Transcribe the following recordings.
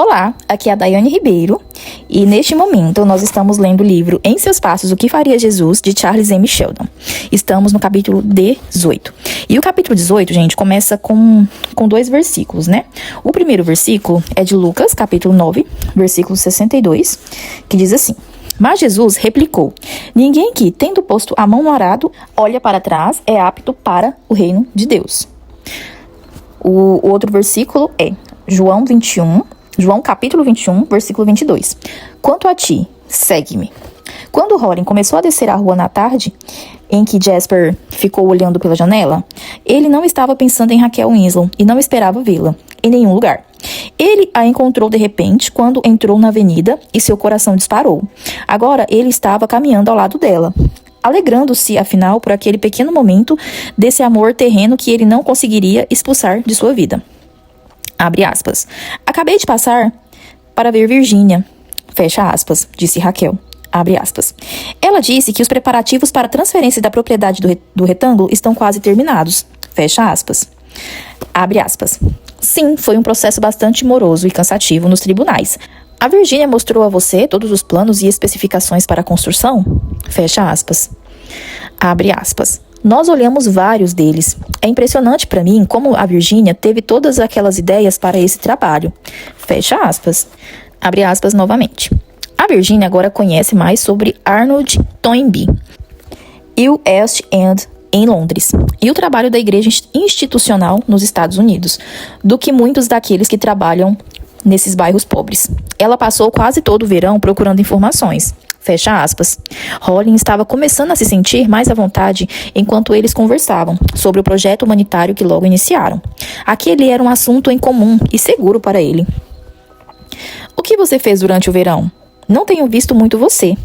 Olá, aqui é a Daiane Ribeiro e neste momento nós estamos lendo o livro Em Seus Passos, O que Faria Jesus, de Charles M. Sheldon. Estamos no capítulo 18. E o capítulo 18, gente, começa com 2 versículos, né? O primeiro versículo é de Lucas, capítulo 9, versículo 62, que diz assim: Mas Jesus replicou: Ninguém que, tendo posto a mão no arado, olha para trás, é apto para o reino de Deus. O outro versículo é João capítulo 21, versículo 22. Quanto a ti, segue-me. Quando Rollin começou a descer a rua na tarde, em que Jasper ficou olhando pela janela, ele não estava pensando em Raquel Winslow e não esperava vê-la em nenhum lugar. Ele a encontrou de repente quando entrou na avenida e seu coração disparou. Agora ele estava caminhando ao lado dela, alegrando-se, afinal, por aquele pequeno momento desse amor terreno que ele não conseguiria expulsar de sua vida. Abre aspas. Acabei de passar para ver Virgínia. Fecha aspas, disse Raquel. Abre aspas. Ela disse que os preparativos para a transferência da propriedade do retângulo estão quase terminados. Fecha aspas. Abre aspas. Sim, foi um processo bastante moroso e cansativo nos tribunais. A Virgínia mostrou a você todos os planos e especificações para a construção? Fecha aspas. Abre aspas. Nós olhamos vários deles. É impressionante para mim como a Virgínia teve todas aquelas ideias para esse trabalho. Fecha aspas. Abre aspas novamente. A Virgínia agora conhece mais sobre Arnold Toynbee e o East End em Londres e o trabalho da igreja institucional nos Estados Unidos do que muitos daqueles que trabalham nesses bairros pobres. Ela passou quase todo o verão procurando informações. Fecha aspas. Rollin estava começando a se sentir mais à vontade enquanto eles conversavam sobre o projeto humanitário que logo iniciaram. Aquele era um assunto em comum e seguro para ele. O que você fez durante o verão? Não tenho visto muito você.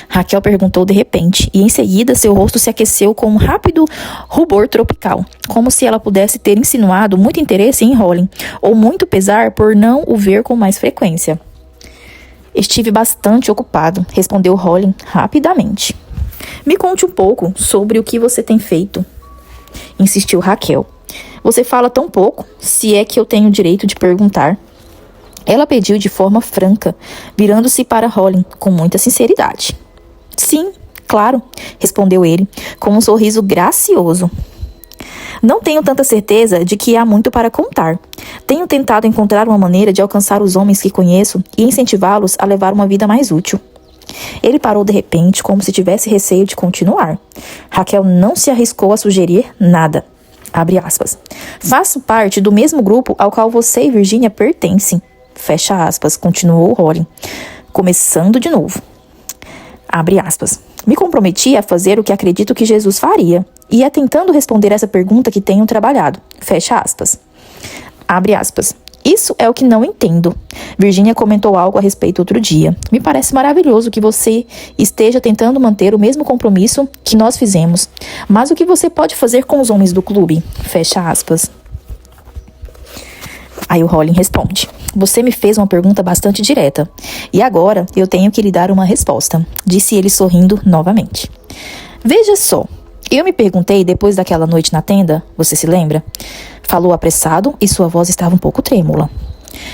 Raquel perguntou de repente, e em seguida seu rosto se aqueceu com um rápido rubor tropical, como se ela pudesse ter insinuado muito interesse em Rollin, ou muito pesar por não o ver com mais frequência. Estive bastante ocupado, respondeu Rollin rapidamente. Me conte um pouco sobre o que você tem feito, insistiu Raquel. Você fala tão pouco, se é que eu tenho o direito de perguntar. Ela pediu de forma franca, virando-se para Rollin com muita sinceridade. Sim, claro, respondeu ele, com um sorriso gracioso. Não tenho tanta certeza de que há muito para contar. Tenho tentado encontrar uma maneira de alcançar os homens que conheço e incentivá-los a levar uma vida mais útil. Ele parou de repente, como se tivesse receio de continuar. Raquel não se arriscou a sugerir nada. Abre aspas. Faço parte do mesmo grupo ao qual você e Virgínia pertencem. Fecha aspas, continuou Rollin, começando de novo. Abre aspas. Me comprometi a fazer o que acredito que Jesus faria, e é tentando responder essa pergunta que tenho trabalhado. Fecha aspas. Abre aspas. Isso é o que não entendo. Virgínia comentou algo a respeito outro dia. Me parece maravilhoso que você esteja tentando manter o mesmo compromisso que nós fizemos. Mas o que você pode fazer com os homens do clube? Fecha aspas. Aí o Rollin responde. Você me fez uma pergunta bastante direta. E agora eu tenho que lhe dar uma resposta, disse ele sorrindo novamente. Veja só, eu me perguntei depois daquela noite na tenda, você se lembra? Falou apressado e sua voz estava um pouco trêmula.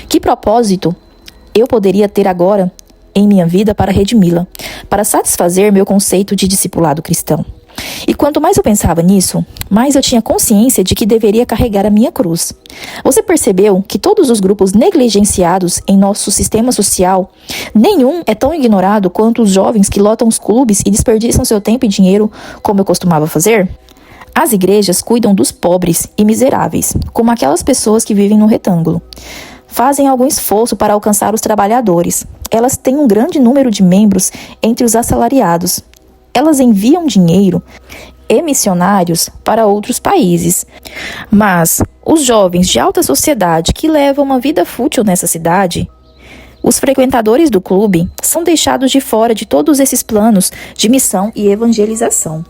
Que propósito eu poderia ter agora em minha vida para redimi-la, para satisfazer meu conceito de discipulado cristão? E quanto mais eu pensava nisso, mais eu tinha consciência de que deveria carregar a minha cruz. Você percebeu que todos os grupos negligenciados em nosso sistema social, nenhum é tão ignorado quanto os jovens que lotam os clubes e desperdiçam seu tempo e dinheiro como eu costumava fazer? As igrejas cuidam dos pobres e miseráveis, como aquelas pessoas que vivem no retângulo. Fazem algum esforço para alcançar os trabalhadores. Elas têm um grande número de membros entre os assalariados. Elas enviam dinheiro e missionários para outros países. Mas os jovens de alta sociedade que levam uma vida fútil nessa cidade, os frequentadores do clube, são deixados de fora de todos esses planos de missão e evangelização.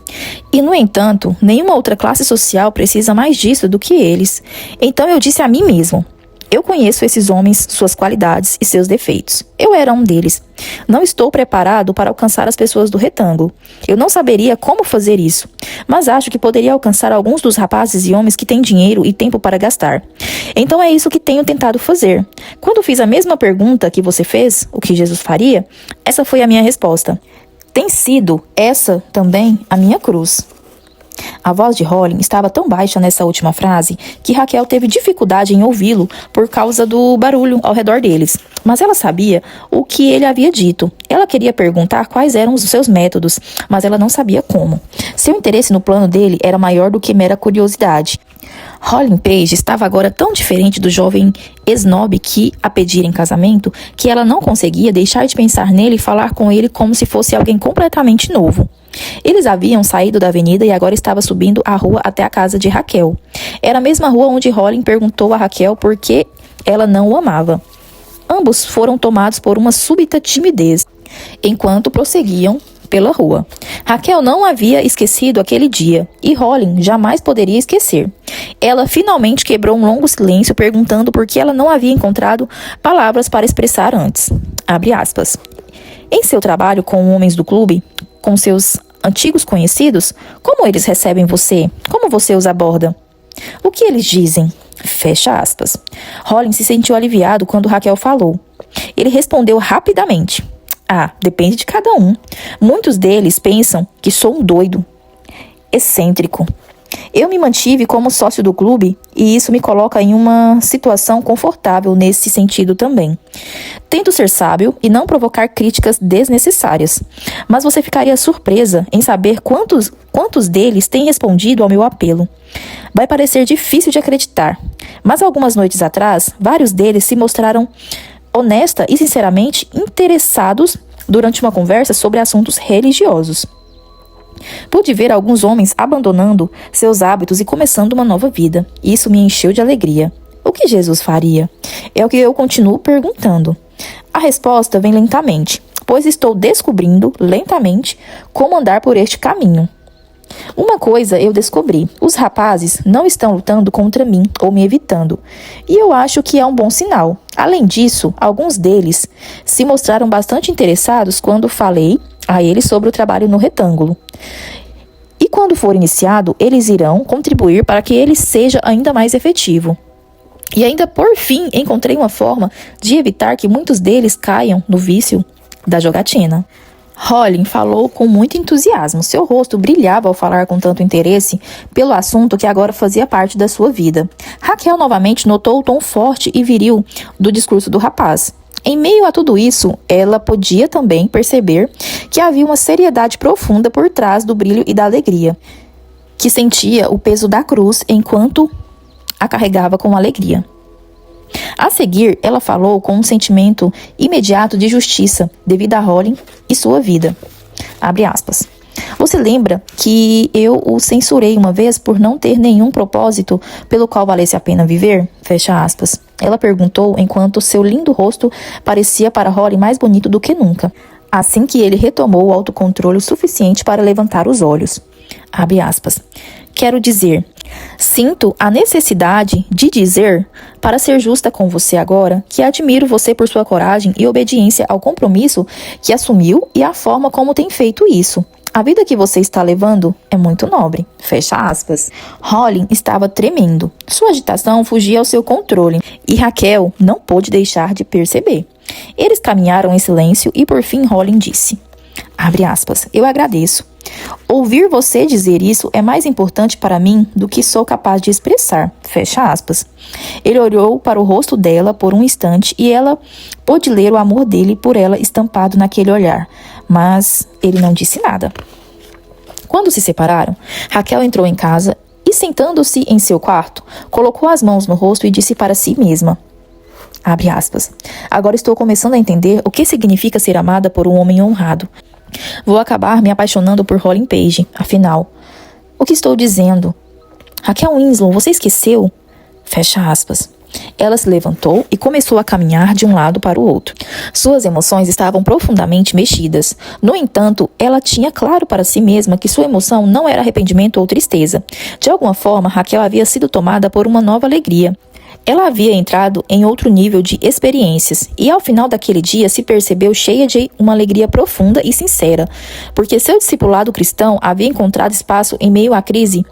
E, no entanto, nenhuma outra classe social precisa mais disso do que eles. Então eu disse a mim mesmo, Eu conheço esses homens, suas qualidades e seus defeitos. Eu era um deles. Não estou preparado para alcançar as pessoas do retângulo. Eu não saberia como fazer isso, mas acho que poderia alcançar alguns dos rapazes e homens que têm dinheiro e tempo para gastar. Então é isso que tenho tentado fazer. Quando fiz a mesma pergunta que você fez, o que Jesus faria, essa foi a minha resposta. Tem sido essa também a minha cruz. A voz de Holly estava tão baixa nessa última frase que Raquel teve dificuldade em ouvi-lo por causa do barulho ao redor deles. Mas ela sabia o que ele havia dito. Ela queria perguntar quais eram os seus métodos, mas ela não sabia como. Seu interesse no plano dele era maior do que mera curiosidade. Holly Page estava agora tão diferente do jovem snob que a pedira em casamento que ela não conseguia deixar de pensar nele e falar com ele como se fosse alguém completamente novo. Eles haviam saído da avenida e agora estava subindo a rua até a casa de Raquel. Era a mesma rua onde Holly perguntou a Raquel por que ela não o amava. Ambos foram tomados por uma súbita timidez enquanto prosseguiam pela rua. Raquel não havia esquecido aquele dia e Holly jamais poderia esquecer. Ela finalmente quebrou um longo silêncio perguntando por que ela não havia encontrado palavras para expressar antes. Abre aspas. Em seu trabalho com homens do clube, com seus antigos conhecidos, como eles recebem você? Como você os aborda? O que eles dizem? Fecha aspas. Holly se sentiu aliviado quando Raquel falou. Ele respondeu rapidamente. Depende de cada um. Muitos deles pensam que sou um doido, excêntrico. Eu me mantive como sócio do clube e isso me coloca em uma situação confortável nesse sentido também. Tento ser sábio e não provocar críticas desnecessárias, mas você ficaria surpresa em saber quantos deles têm respondido ao meu apelo. Vai parecer difícil de acreditar, mas algumas noites atrás, vários deles se mostraram honesta e sinceramente interessados durante uma conversa sobre assuntos religiosos. Pude ver alguns homens abandonando seus hábitos e começando uma nova vida. Isso me encheu de alegria. O que Jesus faria? É o que eu continuo perguntando. A resposta vem lentamente, pois estou descobrindo lentamente como andar por este caminho. Uma coisa eu descobri, os rapazes não estão lutando contra mim ou me evitando, e eu acho que é um bom sinal. Além disso, alguns deles se mostraram bastante interessados quando falei a eles sobre o trabalho no retângulo. E quando for iniciado, eles irão contribuir para que ele seja ainda mais efetivo. E ainda por fim, encontrei uma forma de evitar que muitos deles caiam no vício da jogatina. Holly falou com muito entusiasmo. Seu rosto brilhava ao falar com tanto interesse pelo assunto que agora fazia parte da sua vida. Raquel novamente notou o tom forte e viril do discurso do rapaz. Em meio a tudo isso, ela podia também perceber que havia uma seriedade profunda por trás do brilho e da alegria, que sentia o peso da cruz enquanto a carregava com alegria. A seguir, ela falou com um sentimento imediato de justiça devido a Holly e sua vida. Abre aspas. Você lembra que eu o censurei uma vez por não ter nenhum propósito pelo qual valesse a pena viver? Fecha aspas. Ela perguntou enquanto seu lindo rosto parecia para Holly mais bonito do que nunca. Assim que ele retomou o autocontrole suficiente para levantar os olhos. Abre aspas. Quero dizer, sinto a necessidade de dizer, para ser justa com você agora, que admiro você por sua coragem e obediência ao compromisso que assumiu e a forma como tem feito isso. A vida que você está levando é muito nobre. Fecha aspas. Holly estava tremendo. Sua agitação fugia ao seu controle e Raquel não pôde deixar de perceber. Eles caminharam em silêncio e por fim Holly disse, abre aspas, eu agradeço. Ouvir você dizer isso é mais importante para mim do que sou capaz de expressar. Fecha aspas. Ele olhou para o rosto dela por um instante e ela pôde ler o amor dele por ela estampado naquele olhar. Mas ele não disse nada. Quando se separaram, Raquel entrou em casa e, sentando-se em seu quarto, colocou as mãos no rosto e disse para si mesma, abre aspas, agora estou começando a entender o que significa ser amada por um homem honrado. Vou acabar me apaixonando por Holly Page, afinal. O que estou dizendo? Raquel Winslow, você esqueceu? Fecha aspas. Ela se levantou e começou a caminhar de um lado para o outro. Suas emoções estavam profundamente mexidas. No entanto, ela tinha claro para si mesma que sua emoção não era arrependimento ou tristeza. De alguma forma, Raquel havia sido tomada por uma nova alegria. Ela havia entrado em outro nível de experiências e ao final daquele dia se percebeu cheia de uma alegria profunda e sincera, porque seu discipulado cristão havia encontrado espaço em meio à crise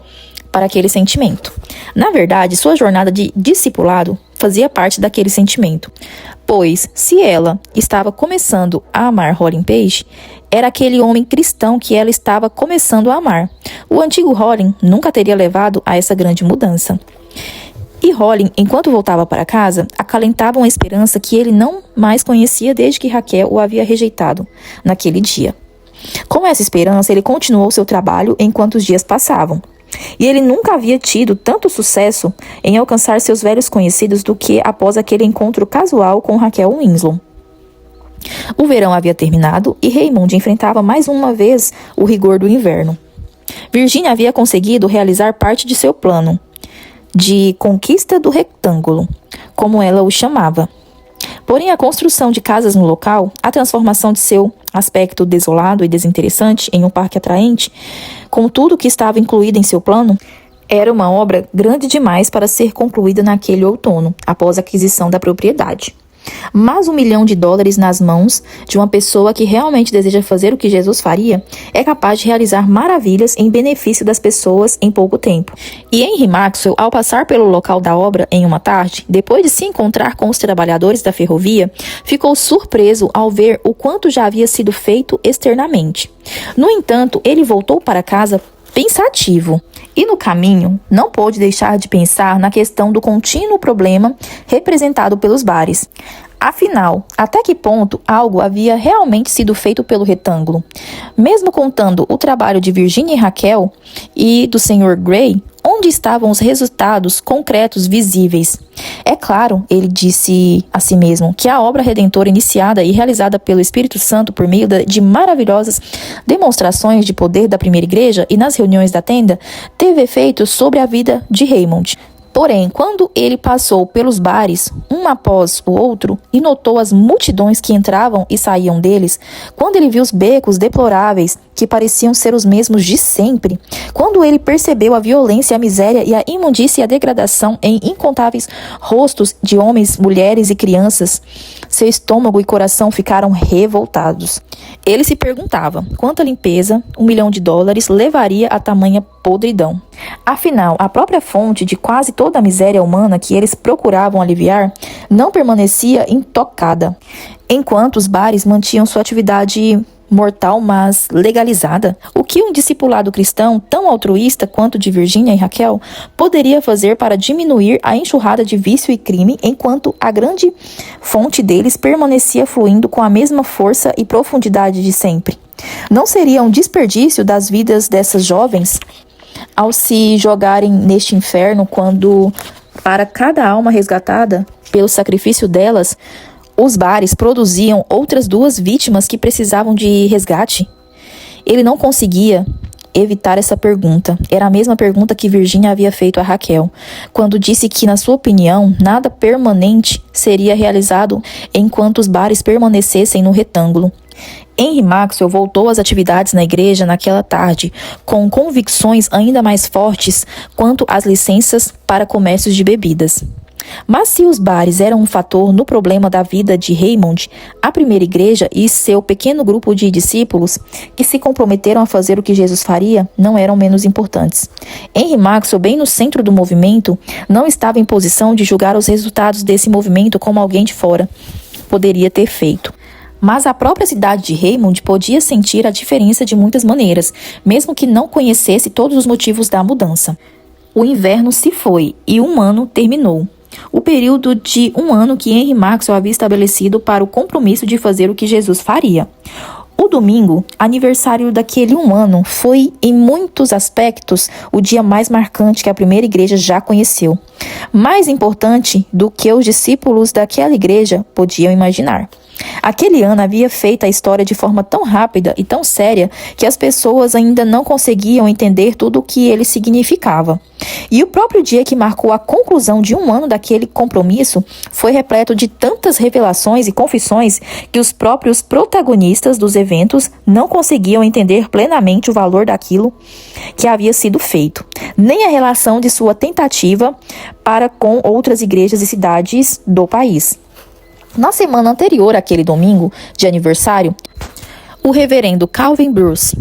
para aquele sentimento. Na verdade, sua jornada de discipulado fazia parte daquele sentimento, pois se ela estava começando a amar Rollin Page, era aquele homem cristão que ela estava começando a amar. O antigo Rollin nunca teria levado a essa grande mudança. E Rollin, enquanto voltava para casa, acalentava uma esperança que ele não mais conhecia desde que Raquel o havia rejeitado naquele dia. Com essa esperança, ele continuou seu trabalho enquanto os dias passavam. E ele nunca havia tido tanto sucesso em alcançar seus velhos conhecidos do que após aquele encontro casual com Raquel Winslow. O verão havia terminado e Raymond enfrentava mais uma vez o rigor do inverno. Virginia havia conseguido realizar parte de seu plano de conquista do retângulo, como ela o chamava. Porém, a construção de casas no local, a transformação de seu aspecto desolado e desinteressante em um parque atraente, com tudo que estava incluído em seu plano, era uma obra grande demais para ser concluída naquele outono, após a aquisição da propriedade. Mas $1 milhão nas mãos de uma pessoa que realmente deseja fazer o que Jesus faria é capaz de realizar maravilhas em benefício das pessoas em pouco tempo. E Henry Maxwell, ao passar pelo local da obra em uma tarde, depois de se encontrar com os trabalhadores da ferrovia, ficou surpreso ao ver o quanto já havia sido feito externamente. No entanto, ele voltou para casa pensativo. E no caminho, não pôde deixar de pensar na questão do contínuo problema representado pelos bares. Afinal, até que ponto algo havia realmente sido feito pelo retângulo? Mesmo contando o trabalho de Virginia e Raquel e do Sr. Gray, onde estavam os resultados concretos visíveis? É claro, ele disse a si mesmo, que a obra redentora iniciada e realizada pelo Espírito Santo por meio de maravilhosas demonstrações de poder da primeira igreja e nas reuniões da tenda teve efeito sobre a vida de Raymond. Porém, quando ele passou pelos bares, um após o outro, e notou as multidões que entravam e saíam deles, quando ele viu os becos deploráveis que pareciam ser os mesmos de sempre, quando ele percebeu a violência, a miséria e a imundícia e a degradação em incontáveis rostos de homens, mulheres e crianças, seu estômago e coração ficaram revoltados. Ele se perguntava quanta limpeza $1 milhão levaria a tamanha podridão. Afinal, a própria fonte de quase toda a miséria humana que eles procuravam aliviar não permanecia intocada, enquanto os bares mantinham sua atividade mortal, mas legalizada. O que um discipulado cristão tão altruísta quanto de Virginia e Raquel poderia fazer para diminuir a enxurrada de vício e crime, enquanto a grande fonte deles permanecia fluindo com a mesma força e profundidade de sempre? Não seria um desperdício das vidas dessas jovens ao se jogarem neste inferno, quando, para cada alma resgatada pelo sacrifício delas, os bares produziam outras 2 vítimas que precisavam de resgate? Ele não conseguia evitar essa pergunta. Era a mesma pergunta que Virginia havia feito a Raquel, quando disse que, na sua opinião, nada permanente seria realizado enquanto os bares permanecessem no retângulo. Henry Maxwell voltou às atividades na igreja naquela tarde, com convicções ainda mais fortes quanto às licenças para comércios de bebidas. Mas se os bares eram um fator no problema da vida de Raymond, a primeira igreja e seu pequeno grupo de discípulos que se comprometeram a fazer o que Jesus faria não eram menos importantes. Henry Maxwell, bem no centro do movimento, não estava em posição de julgar os resultados desse movimento como alguém de fora poderia ter feito. Mas a própria cidade de Raymond podia sentir a diferença de muitas maneiras, mesmo que não conhecesse todos os motivos da mudança. O inverno se foi e um ano terminou. O período de um ano que Henry Maxwell havia estabelecido para o compromisso de fazer o que Jesus faria. O domingo, aniversário daquele um ano, foi, em muitos aspectos, o dia mais marcante que a primeira igreja já conheceu. Mais importante do que os discípulos daquela igreja podiam imaginar. Aquele ano havia feito a história de forma tão rápida e tão séria que as pessoas ainda não conseguiam entender tudo o que ele significava. E o próprio dia que marcou a conclusão de um ano daquele compromisso foi repleto de tantas revelações e confissões que os próprios protagonistas dos eventos eventos, não conseguiam entender plenamente o valor daquilo que havia sido feito, nem a relação de sua tentativa para com outras igrejas e cidades do país. Na semana anterior àquele domingo de aniversário, o reverendo Calvin Bruce,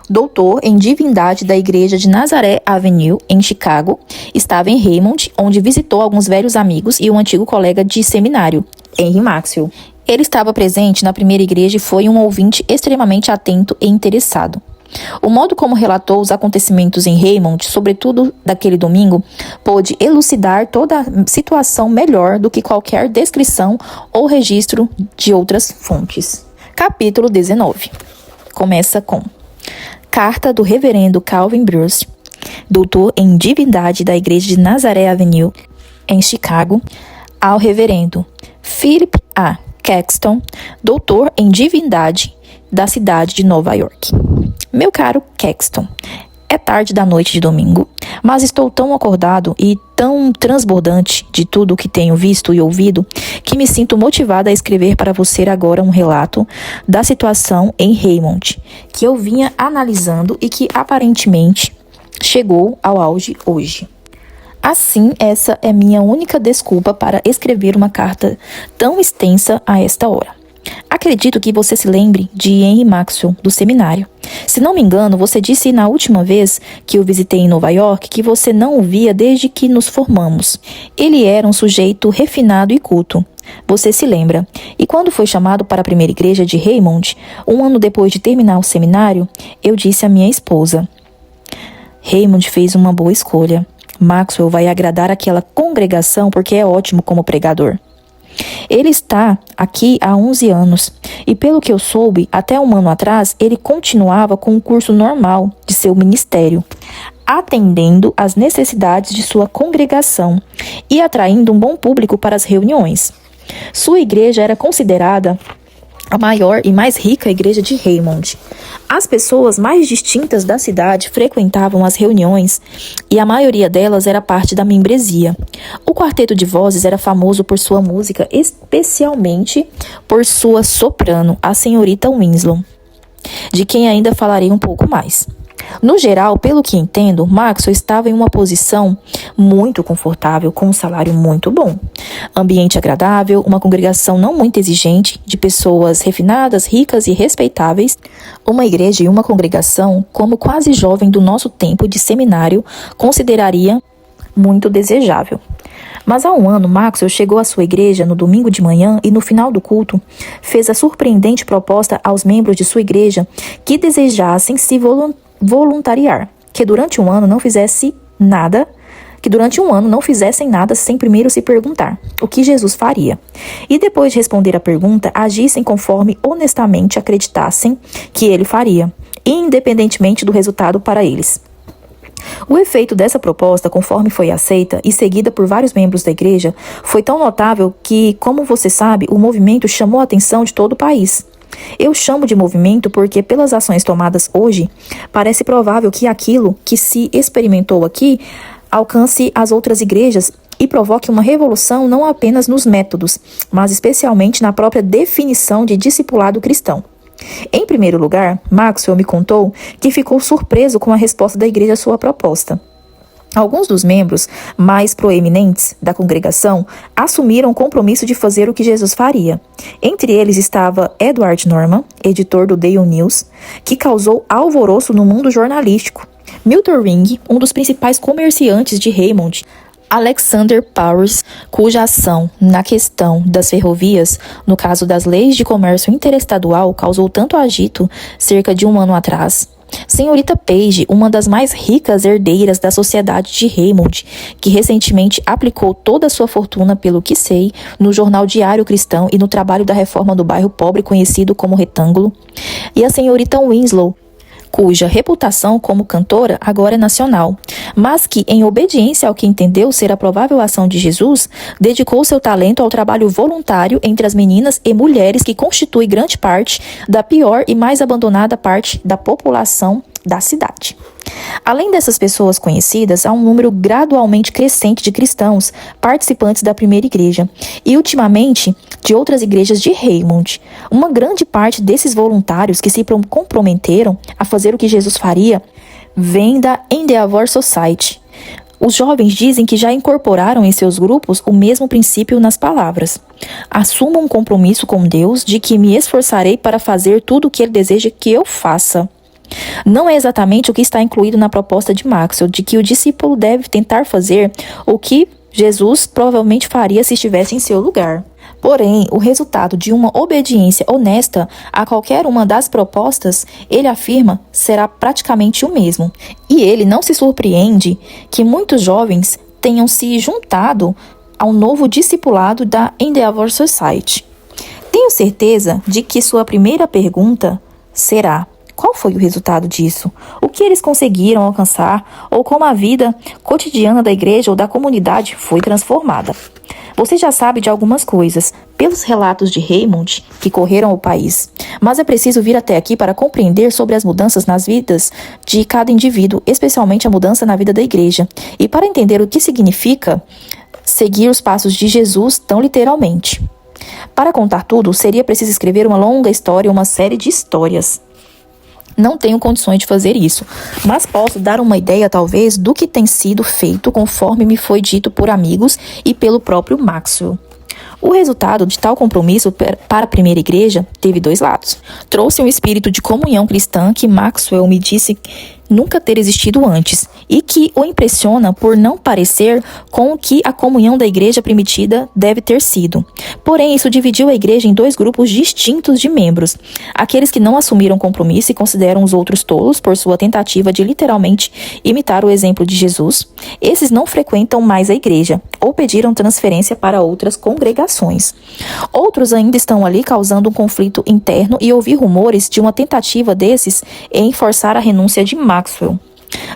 doutor em divindade da Igreja de Nazaré Avenue, em Chicago, estava em Raymond, onde visitou alguns velhos amigos e um antigo colega de seminário, Henry Maxwell. Ele estava presente na primeira igreja e foi um ouvinte extremamente atento e interessado. O modo como relatou os acontecimentos em Raymond, sobretudo daquele domingo, pôde elucidar toda a situação melhor do que qualquer descrição ou registro de outras fontes. Capítulo 19. Começa com Carta do reverendo Calvin Bruce, doutor em divindade da Igreja de Nazaré Avenue, em Chicago, ao reverendo Philip A. Caxton, doutor em divindade da cidade de Nova York. Meu caro Caxton, é tarde da noite de domingo, mas estou tão acordado e tão transbordante de tudo o que tenho visto e ouvido que me sinto motivada a escrever para você agora um relato da situação em Raymond, que eu vinha analisando e que aparentemente chegou ao auge hoje. Assim, essa é minha única desculpa para escrever uma carta tão extensa a esta hora. Acredito que você se lembre de Henry Maxwell, do seminário. Se não me engano, você disse na última vez que eu visitei em Nova York que você não o via desde que nos formamos. Ele era um sujeito refinado e culto. Você se lembra. E quando foi chamado para a primeira igreja de Raymond, um ano depois de terminar o seminário, eu disse à minha esposa: Raymond fez uma boa escolha. Maxwell vai agradar aquela congregação porque é ótimo como pregador. Ele está aqui há 11 anos e, pelo que eu soube, até um ano atrás, ele continuava com o curso normal de seu ministério, atendendo às necessidades de sua congregação e atraindo um bom público para as reuniões. Sua igreja era considerada a maior e mais rica igreja de Raymond. As pessoas mais distintas da cidade frequentavam as reuniões e a maioria delas era parte da membresia. O quarteto de vozes era famoso por sua música, especialmente por sua soprano, a senhorita Winslow, de quem ainda falarei um pouco mais. No geral, pelo que entendo, Maxwell estava em uma posição muito confortável, com um salário muito bom. Ambiente agradável, uma congregação não muito exigente, de pessoas refinadas, ricas e respeitáveis. Uma igreja e uma congregação, como quase jovem do nosso tempo de seminário, consideraria muito desejável. Mas há um ano, Maxwell chegou à sua igreja no domingo de manhã e, no final do culto, fez a surpreendente proposta aos membros de sua igreja que desejassem se voluntariar, que durante um ano não fizessem nada sem primeiro se perguntar o que Jesus faria. E depois de responder a pergunta, agissem conforme honestamente acreditassem que ele faria, independentemente do resultado para eles. O efeito dessa proposta, conforme foi aceita e seguida por vários membros da igreja, foi tão notável que, como você sabe, o movimento chamou a atenção de todo o país. Eu chamo de movimento porque, pelas ações tomadas hoje, parece provável que aquilo que se experimentou aqui alcance as outras igrejas e provoque uma revolução não apenas nos métodos, mas especialmente na própria definição de discipulado cristão. Em primeiro lugar, Maxwell me contou que ficou surpreso com a resposta da igreja à sua proposta. Alguns dos membros mais proeminentes da congregação assumiram o compromisso de fazer o que Jesus faria. Entre eles estava Edward Norman, editor do Daily News, que causou alvoroço no mundo jornalístico. Milton Ring, um dos principais comerciantes de Raymond. Alexander Powers, cuja ação na questão das ferrovias, no caso das leis de comércio interestadual, causou tanto agito cerca de um ano atrás. Senhorita Page, uma das mais ricas herdeiras da sociedade de Raymond, que recentemente aplicou toda a sua fortuna, pelo que sei, no jornal Diário Cristão e no trabalho da reforma do bairro pobre conhecido como Retângulo. E a senhorita Winslow, cuja reputação como cantora agora é nacional, mas que, em obediência ao que entendeu ser a provável ação de Jesus, dedicou seu talento ao trabalho voluntário entre as meninas e mulheres que constituem grande parte da pior e mais abandonada parte da população da cidade. Além dessas pessoas conhecidas, há um número gradualmente crescente de cristãos participantes da primeira igreja e, ultimamente, de outras igrejas de Raymond. Uma grande parte desses voluntários que se comprometeram a fazer o que Jesus faria vem da Endeavor Society. Os jovens dizem que já incorporaram em seus grupos o mesmo princípio nas palavras. Assuma um compromisso com Deus de que me esforçarei para fazer tudo o que Ele deseja que eu faça. Não é exatamente o que está incluído na proposta de Maxwell, de que o discípulo deve tentar fazer o que Jesus provavelmente faria se estivesse em seu lugar. Porém, o resultado de uma obediência honesta a qualquer uma das propostas, ele afirma, será praticamente o mesmo. E ele não se surpreende que muitos jovens tenham se juntado ao novo discipulado da Endeavor Society. Tenho certeza de que sua primeira pergunta será: qual foi o resultado disso? O que eles conseguiram alcançar? Ou como a vida cotidiana da igreja ou da comunidade foi transformada? Você já sabe de algumas coisas, pelos relatos de Raymond que correram o país. Mas é preciso vir até aqui para compreender sobre as mudanças nas vidas de cada indivíduo, especialmente a mudança na vida da igreja. E para entender o que significa seguir os passos de Jesus tão literalmente. Para contar tudo, seria preciso escrever uma longa história, uma série de histórias. Não tenho condições de fazer isso, mas posso dar uma ideia, talvez, do que tem sido feito conforme me foi dito por amigos e pelo próprio Maxwell. O resultado de tal compromisso para a primeira igreja teve dois lados. Trouxe um espírito de comunhão cristã que Maxwell me disse nunca ter existido antes e que o impressiona por não parecer com o que a comunhão da igreja primitiva deve ter sido. Porém, isso dividiu a igreja em dois grupos distintos de membros. Aqueles que não assumiram compromisso e consideram os outros tolos por sua tentativa de literalmente imitar o exemplo de Jesus. Esses não frequentam mais a igreja ou pediram transferência para outras congregações. Outros ainda estão ali causando um conflito interno e ouvi rumores de uma tentativa desses em forçar a renúncia de Maxwell.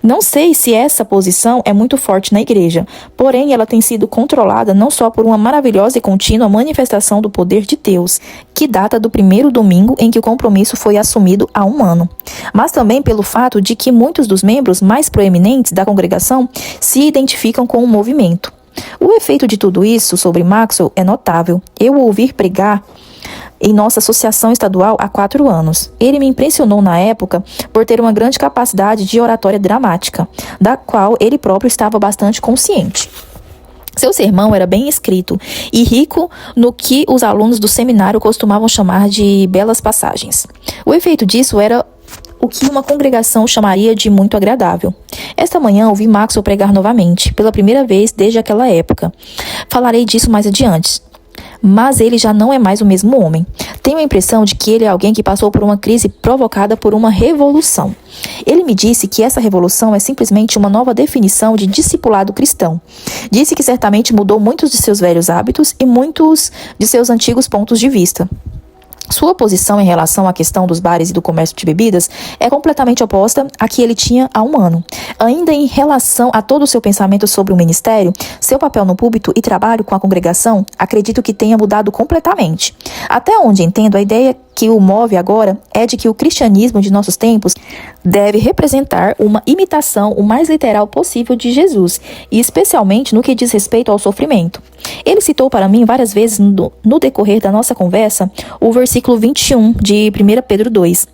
Não sei se essa posição é muito forte na igreja, porém ela tem sido controlada não só por uma maravilhosa e contínua manifestação do poder de Deus, que data do primeiro domingo em que o compromisso foi assumido há um ano, mas também pelo fato de que muitos dos membros mais proeminentes da congregação se identificam com o movimento. O efeito de tudo isso sobre Maxwell é notável. Eu o ouvi pregar em nossa associação estadual há 4 anos. Ele me impressionou na época por ter uma grande capacidade de oratória dramática, da qual ele próprio estava bastante consciente. Seu sermão era bem escrito e rico no que os alunos do seminário costumavam chamar de belas passagens. O efeito disso era o que uma congregação chamaria de muito agradável. Esta manhã ouvi Maxwell pregar novamente, pela primeira vez desde aquela época. Falarei disso mais adiante. Mas ele já não é mais o mesmo homem. Tenho a impressão de que ele é alguém que passou por uma crise provocada por uma revolução. Ele me disse que essa revolução é simplesmente uma nova definição de discipulado cristão. Disse que certamente mudou muitos de seus velhos hábitos e muitos de seus antigos pontos de vista. Sua posição em relação à questão dos bares e do comércio de bebidas é completamente oposta à que ele tinha há um ano. Ainda em relação a todo o seu pensamento sobre o ministério, seu papel no púlpito e trabalho com a congregação, acredito que tenha mudado completamente. Até onde entendo, a ideia que o move agora é de que o cristianismo de nossos tempos deve representar uma imitação o mais literal possível de Jesus, e especialmente no que diz respeito ao sofrimento. Ele citou para mim várias vezes no decorrer da nossa conversa o versículo 21 de 1 Pedro 2.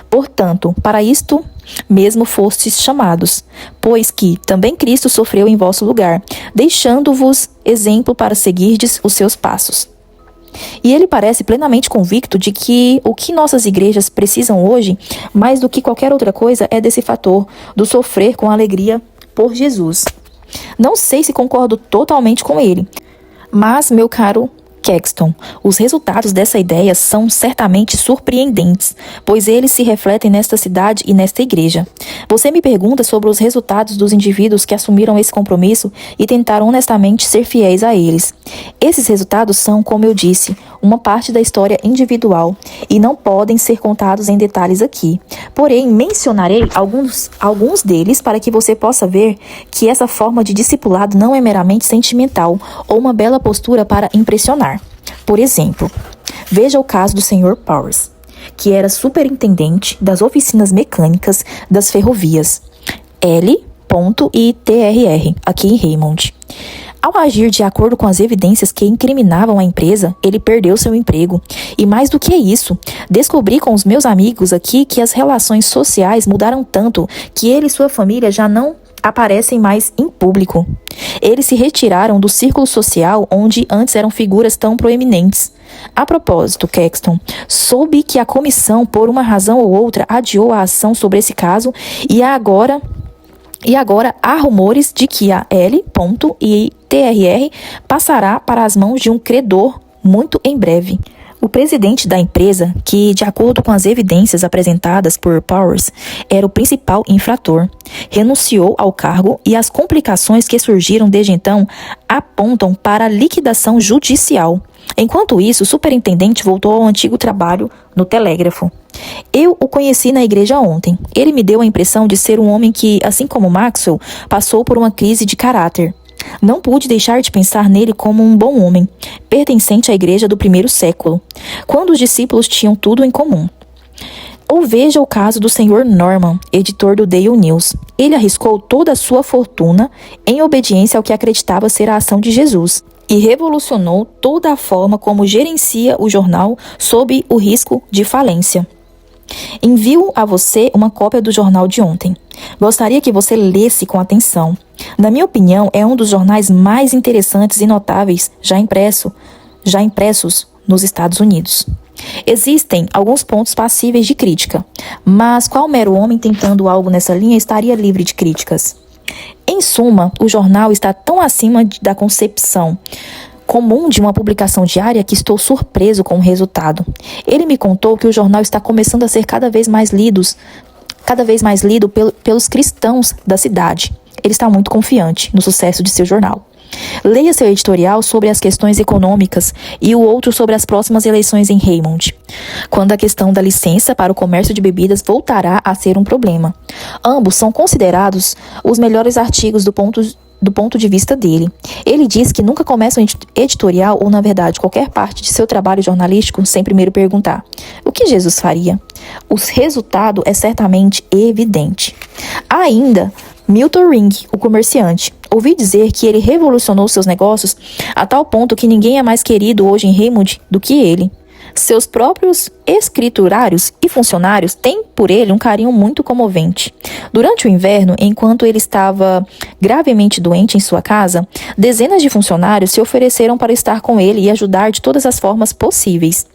Portanto, para isto mesmo fostes chamados, pois que também Cristo sofreu em vosso lugar, deixando-vos exemplo para seguirdes os seus passos. E ele parece plenamente convicto de que o que nossas igrejas precisam hoje, mais do que qualquer outra coisa, é desse fator, do sofrer com alegria por Jesus. Não sei se concordo totalmente com ele, mas, meu caro Caxton, os resultados dessa ideia são certamente surpreendentes, pois eles se refletem nesta cidade e nesta igreja. Você me pergunta sobre os resultados dos indivíduos que assumiram esse compromisso e tentaram honestamente ser fiéis a eles. Esses resultados são, como eu disse, uma parte da história individual e não podem ser contados em detalhes aqui. Porém, mencionarei alguns deles para que você possa ver que essa forma de discipulado não é meramente sentimental ou uma bela postura para impressionar. Por exemplo, veja o caso do Sr. Powers, que era superintendente das oficinas mecânicas das ferrovias. L.ITRR, aqui em Raymond. Ao agir de acordo com as evidências que incriminavam a empresa, ele perdeu seu emprego. E mais do que isso, descobri com os meus amigos aqui que as relações sociais mudaram tanto que ele e sua família já não aparecem mais em público. Eles se retiraram do círculo social onde antes eram figuras tão proeminentes. A propósito, Caxton, soube que a comissão, por uma razão ou outra, adiou a ação sobre esse caso e agora há rumores de que a L.ITRR passará para as mãos de um credor muito em breve. O presidente da empresa, que, de acordo com as evidências apresentadas por Powers, era o principal infrator, renunciou ao cargo e as complicações que surgiram desde então apontam para a liquidação judicial. Enquanto isso, o superintendente voltou ao antigo trabalho no telégrafo. Eu o conheci na igreja ontem. Ele me deu a impressão de ser um homem que, assim como Maxwell, passou por uma crise de caráter. Não pude deixar de pensar nele como um bom homem, pertencente à igreja do primeiro século, quando os discípulos tinham tudo em comum. Ou veja o caso do Sr. Norman, editor do Daily News. Ele arriscou toda a sua fortuna em obediência ao que acreditava ser a ação de Jesus e revolucionou toda a forma como gerencia o jornal sob o risco de falência. Envio a você uma cópia do jornal de ontem. Gostaria que você lesse com atenção. Na minha opinião, é um dos jornais mais interessantes e notáveis já impressos nos Estados Unidos. Existem alguns pontos passíveis de crítica, mas qual mero homem tentando algo nessa linha estaria livre de críticas? Em suma, o jornal está tão acima da concepção comum de uma publicação diária que estou surpreso com o resultado. Ele me contou que o jornal está começando a ser cada vez mais lido pelos cristãos da cidade. Ele está muito confiante no sucesso de seu jornal. Leia seu editorial sobre as questões econômicas e o outro sobre as próximas eleições em Raymond, quando a questão da licença para o comércio de bebidas voltará a ser um problema. Ambos são considerados os melhores artigos do ponto de vista dele. Ele diz que nunca começa um editorial ou, na verdade, qualquer parte de seu trabalho jornalístico sem primeiro perguntar: o que Jesus faria? O resultado é certamente evidente. Há ainda Milton Ring, o comerciante. Ouvi dizer que ele revolucionou seus negócios a tal ponto que ninguém é mais querido hoje em Raymond do que ele. Seus próprios escriturários e funcionários têm por ele um carinho muito comovente. Durante o inverno, enquanto ele estava gravemente doente em sua casa, dezenas de funcionários se ofereceram para estar com ele e ajudar de todas as formas possíveis.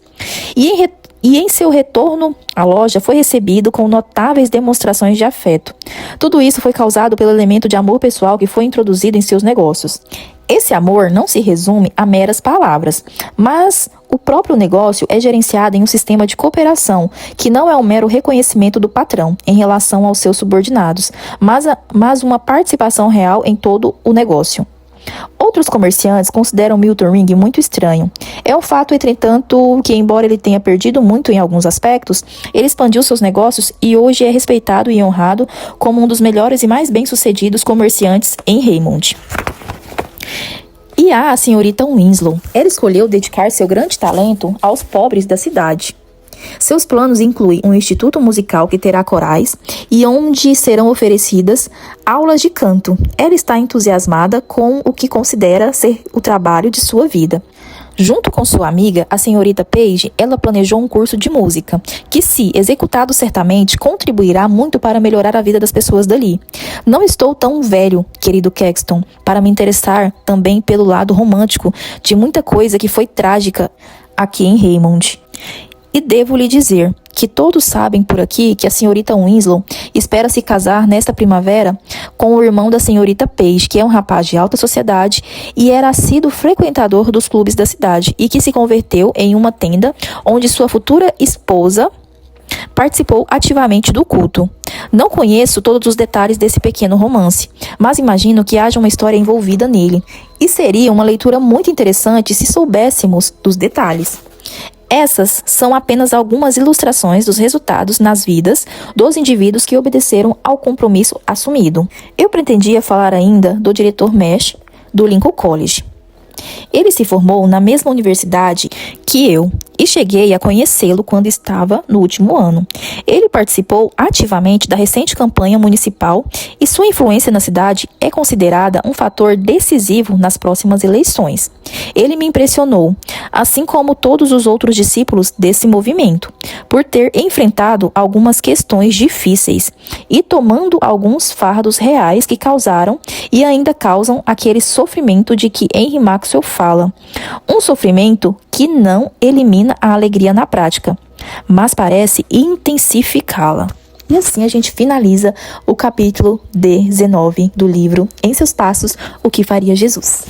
E em seu retorno à loja foi recebido com notáveis demonstrações de afeto. Tudo isso foi causado pelo elemento de amor pessoal que foi introduzido em seus negócios. Esse amor não se resume a meras palavras, mas o próprio negócio é gerenciado em um sistema de cooperação, que não é um mero reconhecimento do patrão em relação aos seus subordinados, mas uma participação real em todo o negócio. Outros comerciantes consideram Milton Ring muito estranho. É um fato, entretanto, que embora ele tenha perdido muito em alguns aspectos, ele expandiu seus negócios e hoje é respeitado e honrado como um dos melhores e mais bem-sucedidos comerciantes em Raymond. E há a senhorita Winslow. Ela escolheu dedicar seu grande talento aos pobres da cidade. Seus planos incluem um instituto musical que terá corais e onde serão oferecidas aulas de canto. Ela está entusiasmada com o que considera ser o trabalho de sua vida. Junto com sua amiga, a senhorita Page, ela planejou um curso de música, que, se executado certamente, contribuirá muito para melhorar a vida das pessoas dali. Não estou tão velho, querido Caxton, para me interessar também pelo lado romântico de muita coisa que foi trágica aqui em Raymond. E devo lhe dizer que todos sabem por aqui que a senhorita Winslow espera se casar nesta primavera com o irmão da senhorita Page, que é um rapaz de alta sociedade e era assíduo frequentador dos clubes da cidade e que se converteu em uma tenda onde sua futura esposa participou ativamente do culto. Não conheço todos os detalhes desse pequeno romance, mas imagino que haja uma história envolvida nele, e seria uma leitura muito interessante se soubéssemos dos detalhes. Essas são apenas algumas ilustrações dos resultados nas vidas dos indivíduos que obedeceram ao compromisso assumido. Eu pretendia falar ainda do diretor Mesh do Lincoln College. Ele se formou na mesma universidade que eu e cheguei a conhecê-lo quando estava no último ano. Ele participou ativamente da recente campanha municipal e sua influência na cidade é considerada um fator decisivo nas próximas eleições. Ele me impressionou, assim como todos os outros discípulos desse movimento, por ter enfrentado algumas questões difíceis e tomando alguns fardos reais que causaram e ainda causam aquele sofrimento de que Henry Maxwell fala. Um sofrimento que não elimina a alegria na prática, mas parece intensificá-la. E assim a gente finaliza o capítulo 19 do livro Em Seus Passos, o que faria Jesus.